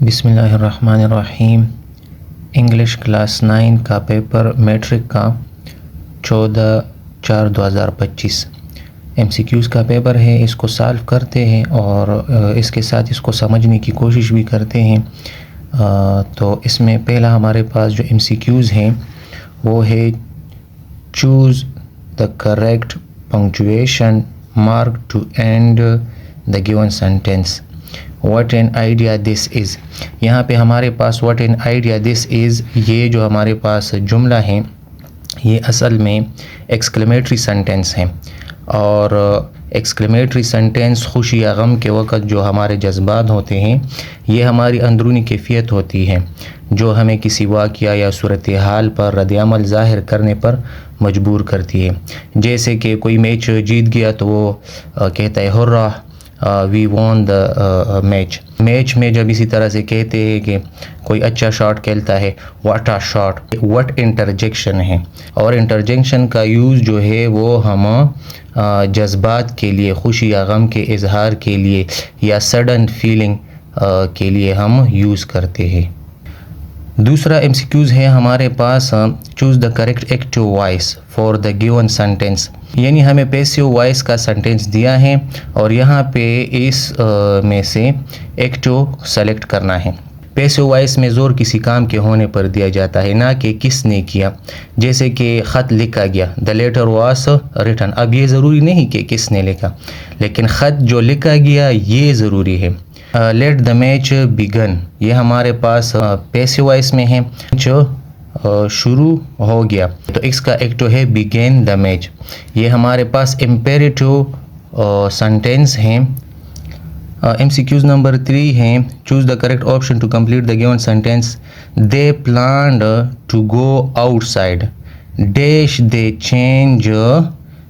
بسم اللہ الرحمن الرحیم۔ انگلش کلاس 9 کا پیپر میٹرک کا 14/4/2025 MCQs کا پیپر ہے۔ اس کو سالو کرتے ہیں اور اس کے ساتھ اس کو سمجھنے کی کوشش بھی کرتے ہیں۔ تو اس میں پہلا ہمارے پاس جو MCQs ہیں وہ ہے choose the correct punctuation mark to end the given sentence, what an idea this is. یہاں پہ ہمارے پاس what an idea this is, یہ جو ہمارے پاس جملہ ہے یہ اصل میں ایکسکلیمیٹری سینٹینس ہے، اور ایکسکلیمیٹری سینٹینس خوشی یا غم کے وقت جو ہمارے جذبات ہوتے ہیں یہ ہماری اندرونی کیفیت ہوتی ہے جو ہمیں کسی واقعہ یا صورتحال پر رد عمل ظاہر کرنے پر مجبور کرتی ہے۔ جیسے کہ کوئی میچ جیت گیا تو وہ کہتا ہے ہرا وی وون دا میچ میں جب اسی طرح سے کہتے ہیں کہ کوئی اچھا شاٹ کھیلتا ہے واٹ آ شاٹ، وٹ انٹرجیکشن ہے، اور انٹرجیکشن کا یوز جو ہے وہ ہم جذبات کے لیے، خوشی یا غم کے اظہار کے لیے یا سڈن فیلنگ کے لیے ہم یوز کرتے ہیں۔ دوسرا MCQs ہے ہمارے پاس choose the correct active voice for the given sentence, یعنی ہمیں پیسیو وائس کا سینٹینس دیا ہے اور یہاں پہ اس میں سے ایکٹیو سلیکٹ کرنا ہے۔ پیسیو وائس میں زور کسی کام کے ہونے پر دیا جاتا ہے، نہ کہ کس نے کیا۔ جیسے کہ خط لکھا گیا، دا لیٹر واز ریٹن، اب یہ ضروری نہیں کہ کس نے لکھا، لیکن خط جو لکھا گیا یہ ضروری ہے۔ لیٹ دا میچ بگن، یہ ہمارے پاس پیسیو وائس میں ہے، جو شروع ہو گیا، تو اس کا ایکٹو ہے بگین دا میچ۔ یہ ہمارے پاس امپیریٹو سینٹینس ہیں۔ MCQs نمبر 3 ہیں choose the correct option to complete the given sentence, they planned to go outside dash they change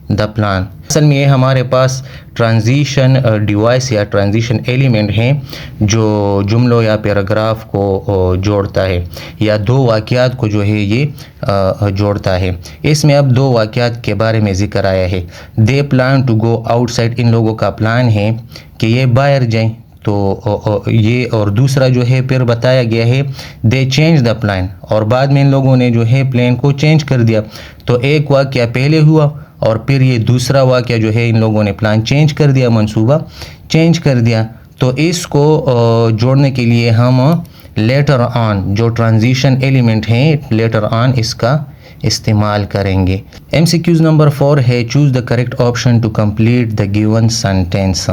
the plan. اصل میں یہ ہمارے پاس ٹرانزیشن ڈیوائس یا ٹرانزیشن ایلیمنٹ ہیں جو جملوں یا پیراگراف کو جوڑتا ہے، یا دو واقعات کو جو ہے یہ جوڑتا ہے۔ اس میں اب دو واقعات کے بارے میں ذکر آیا ہے۔ They plan to go outside, ان لوگوں کا پلان ہے کہ یہ باہر جائیں، تو یہ، اور دوسرا جو ہے پھر بتایا گیا ہے دے چینج دا پلان، اور بعد میں ان لوگوں نے جو ہے پلان کو چینج کر دیا۔ تو ایک واقعہ پہلے ہوا اور پھر یہ دوسرا واقعہ جو ہے ان لوگوں نے پلان چینج کر دیا، منصوبہ چینج کر دیا۔ تو اس کو جوڑنے کے لیے ہم لیٹر آن، جو ٹرانزیشن ایلیمنٹ ہے لیٹر آن، اس کا استعمال کریں گے۔ MCQs نمبر 4 ہے choose the correct option to complete the given sentence,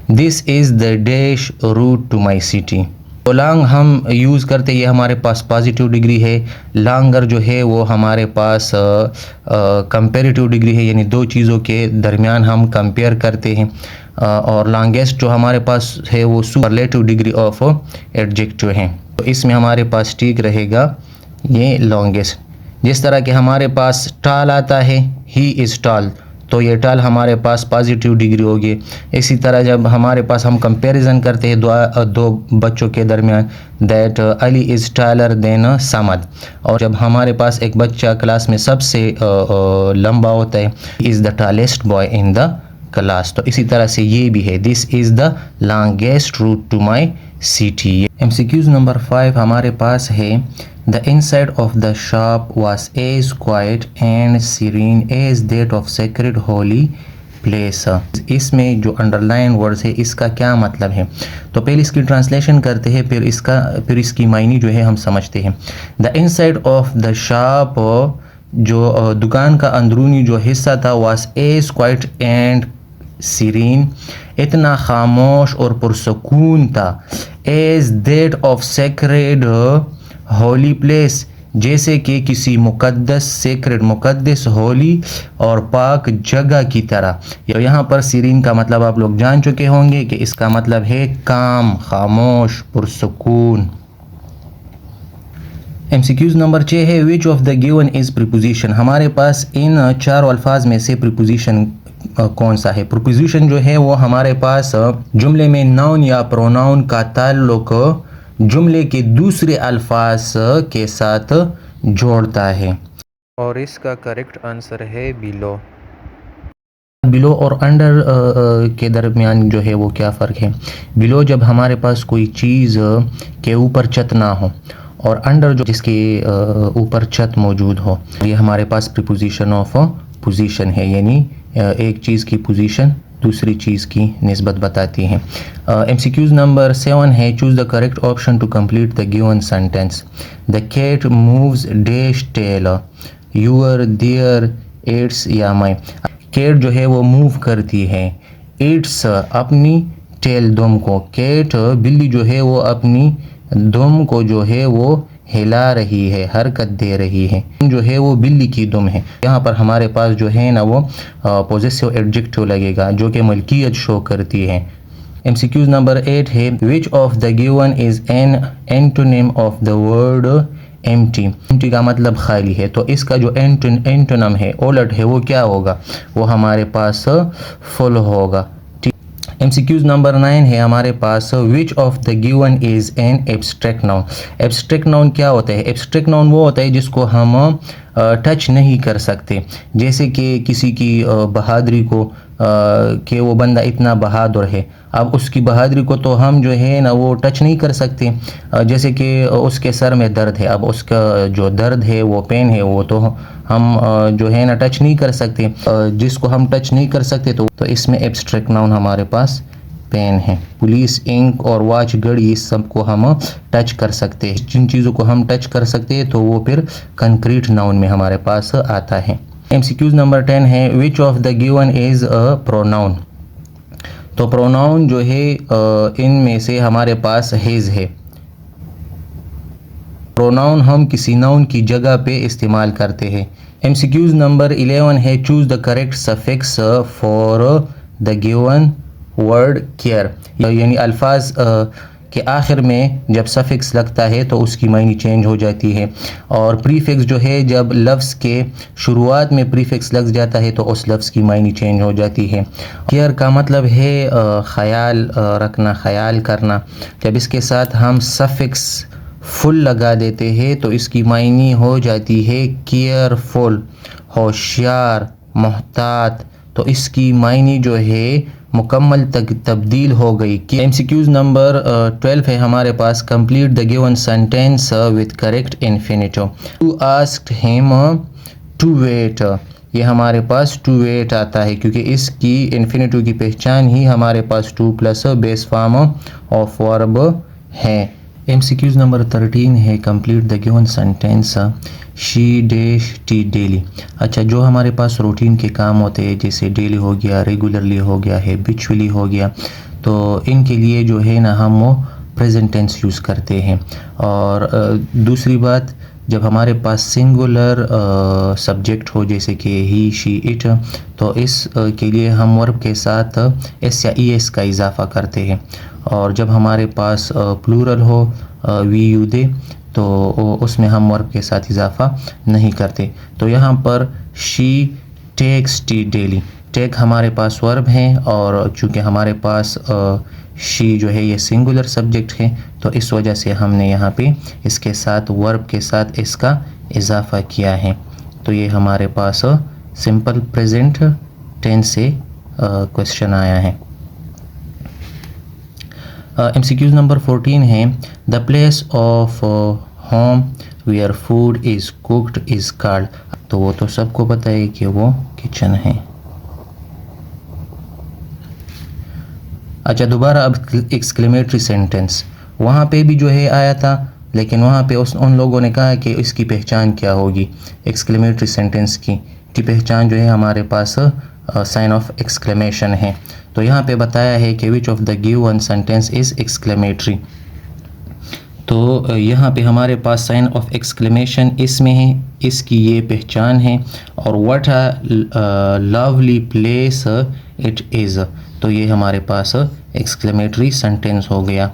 this is the dash route to my city. تو لانگ ہم یوز کرتے، یہ ہمارے پاس پازیٹیو ڈگری ہے، لانگر جو ہے وہ ہمارے پاس کمپیریٹیو ڈگری ہے، یعنی دو چیزوں کے درمیان ہم کمپیئر کرتے ہیں، اور لانگیسٹ جو ہمارے پاس ہے وہ سپرلیٹیو ڈگری آف ایڈجیکٹیو ہے، تو اس میں ہمارے پاس ٹھیک رہے گا یہ لانگیسٹ۔ جس طرح کہ ہمارے پاس ٹال آتا ہے ہی از ٹال، تو یہ ٹال ہمارے پاس پازیٹیو ڈگری ہوگی۔ اسی طرح جب ہمارے پاس ہم کمپیریزن کرتے ہیں دو بچوں کے درمیان، دیٹ علی از ٹالر دین سمد، اور جب ہمارے پاس ایک بچہ کلاس میں سب سے لمبا ہوتا ہے، is the tallest boy in the class, تو اسی طرح سے یہ بھی ہے this is the longest route to my city. MCQs number 5 ہمارے پاس ہے The inside of the shop was as quiet and serene as that of sacred holy place۔ اس میں جو انڈر لائن ورڈز ہے اس کا کیا مطلب ہے، تو پہلے اس کی ٹرانسلیشن کرتے ہیں، پھر اس کی معنی جو ہے ہم سمجھتے ہیں۔ The inside of the shop، جو دکان کا اندرونی جو حصہ تھا، was as quiet and serene، اتنا خاموش اور پرسکون تھا، as that of sacred holy place, جیسے کہ کسی مقدس، سیکرڈ مقدس، ہولی اور پاک جگہ کی طرح۔ یہاں پر سیرین کا مطلب آپ لوگ جان چکے ہوں گے کہ اس کا مطلب ہے کام، خاموش، پرسکون۔ MCQs نمبر 6 ہے which of the given is preposition، ہمارے پاس ان چاروں الفاظ میں سے preposition کون سا ہے۔ preposition جو ہے وہ ہمارے پاس جملے میں ناؤن یا پروناؤن کا تعلق جملے کے دوسرے الفاظ کے ساتھ جوڑتا ہے، اور اس کا کریکٹ آنسر ہے بیلو۔ بلو اور انڈر کے درمیان جو ہے وہ کیا فرق ہے؟ بلو جب ہمارے پاس کوئی چیز کے اوپر چھت نہ ہو، اور انڈر جو جس کے اوپر چھت موجود ہو، یہ ہمارے پاس پریپوزیشن آف پوزیشن ہے، یعنی ایک چیز کی پوزیشن دوسری چیز کی نسبت بتاتی ہیں۔ ایم سی کیوز نمبر 7 ہے choose the correct option to complete the given sentence. The cat moves dash tail, your, their, its یا مائی۔ کیٹ جو ہے وہ موو کرتی ہے، ایٹس اپنی ٹیل دم کو، کیٹ بلی جو ہے وہ اپنی دم کو جو ہے وہ ہلا رہی ہے، حرکت دے رہی ہے، جو ہے وہ بلی کی دم ہے۔ یہاں پر ہمارے پاس جو ہے نا وہ پوزیسو ایڈجیکٹو لگے گا جو کہ ملکیت شو کرتی ہے۔ ایم سی کیوز نمبر 8 ہے which of the given is an antonym of the word empty. Empty کا مطلب خالی ہے، تو اس کا جو اینٹونیم ہے، اولٹ ہے، وہ کیا ہوگا؟ وہ ہمارے پاس فل ہوگا۔ ایم سی کیوز نمبر 9 ہے ہمارے پاس which of the given is an abstract noun. Abstract noun کیا ہوتا ہے؟ ایبسٹریکٹ ناؤن وہ ہوتا ہے جس کو ہم ٹچ نہیں کر سکتے، جیسے کہ کسی کی بہادری کو، کہ وہ بندہ اتنا بہادر ہے، اب اس کی بہادری کو تو ہم جو ہے نا وہ ٹچ نہیں کر سکتے، جیسے کہ اس کے سر میں درد ہے، اب اس کا جو درد ہے وہ پین ہے، وہ تو ہم جو ہے نا ٹچ نہیں کر سکتے، جس کو ہم ٹچ نہیں کر سکتے تو اس میں ایبسٹریکٹ ناؤن ہمارے پاس پین ہے۔ پولیس، انک اور واچ، گھڑی، اس سب کو ہم ٹچ کر سکتے ہیں، جن چیزوں کو ہم ٹچ کر سکتے ہیں تو وہ پھر کنکریٹ ناؤن میں ہمارے پاس آتا ہے۔ ایم سی کیوز نمبر 10 ہے which of the given is a pronoun. تو پروناؤن جو ہے ان میں سے ہمارے پاس ہیز ہے۔ پروناؤن ہم کسی ناؤن کی جگہ پہ استعمال کرتے ہیں۔ ایم سی کیوز نمبر 11 ہے choose the correct suffix for the given word care, یعنی الفاظ کے آخر میں جب سفکس لگتا ہے تو اس کی معنی چینج ہو جاتی ہے، اور پریفکس جو ہے جب لفظ کے شروعات میں پریفکس لگ جاتا ہے تو اس لفظ کی معنی چینج ہو جاتی ہے۔ کیئر کا مطلب ہے خیال رکھنا، خیال کرنا، جب اس کے ساتھ ہم سفکس فل لگا دیتے ہیں تو اس کی معنی ہو جاتی ہے کیئرفل، ہوشیار، محتاط، تو اس کی معنی جو ہے مکمل تک تبدیل ہو گئی۔ ایم سی کیوز نمبر 12 ہے ہمارے پاس complete the given sentence with correct infinitive. To asked him to wait, یہ ہمارے پاس ٹو ویٹ آتا ہے کیونکہ اس کی انفینیٹو کی پہچان ہی ہمارے پاس to plus base form of verb ہے۔ ایم سی کیوز نمبر 13 ہے complete the given sentence she dash tea daily. اچھا، جو ہمارے پاس روٹین کے کام ہوتے ہیں جیسے ڈیلی ہو گیا، ریگولرلی ہو گیا ہے، ہیبچولی ہو گیا، تو ان کے لیے جو ہے نا ہم وہ پریزنٹ ٹینس یوز کرتے ہیں۔ اور دوسری بات، جب ہمارے پاس سنگولر سبجیکٹ ہو جیسے کہ ہی، شی، اٹ، تو اس کے لیے ہم ورب کے ساتھ ایس یا ای ایس کا اضافہ کرتے ہیں، اور جب ہمارے پاس پلورل ہو، وی، یو، دے، تو اس میں ہم ورب کے ساتھ اضافہ نہیں کرتے۔ تو یہاں پر شی ٹیکس ٹی ڈیلی، ٹیک ہمارے پاس ورب ہیں، اور چونکہ ہمارے پاس شی جو ہے یہ سنگولر سبجیکٹ ہے تو اس وجہ سے ہم نے یہاں پہ اس کے ساتھ ورب کے ساتھ اس کا اضافہ کیا ہے، تو یہ ہمارے پاس سمپل پریزنٹ ٹینس سے کوشچن آیا ہے۔ ایم سی کیوز نمبر 14 ہے the place of home where food is cooked is called, تو وہ تو سب کو پتہ ہے کہ وہ کچن ہے۔ اچھا، دوبارہ اب ایکسکلیمیٹری سینٹینس، وہاں پہ بھی جو ہے آیا تھا، لیکن وہاں پہ ان لوگوں نے کہا کہ اس کی پہچان کیا ہوگی، ایکسکلیمیٹری سینٹینس کی پہچان جو ہے ہمارے پاس سائن آف ایکسکلیمیشن ہے، تو یہاں پہ بتایا ہے کہ which of the given sentence is exclamatory, تو یہاں پہ ہمارے پاس سائن آف ایکسکلیمیشن اس میں ہے، اس کی یہ پہچان ہے، اور what a lovely place it is, تو یہ ہمارے پاس ایکسکلیمیٹری سینٹینس ہو گیا۔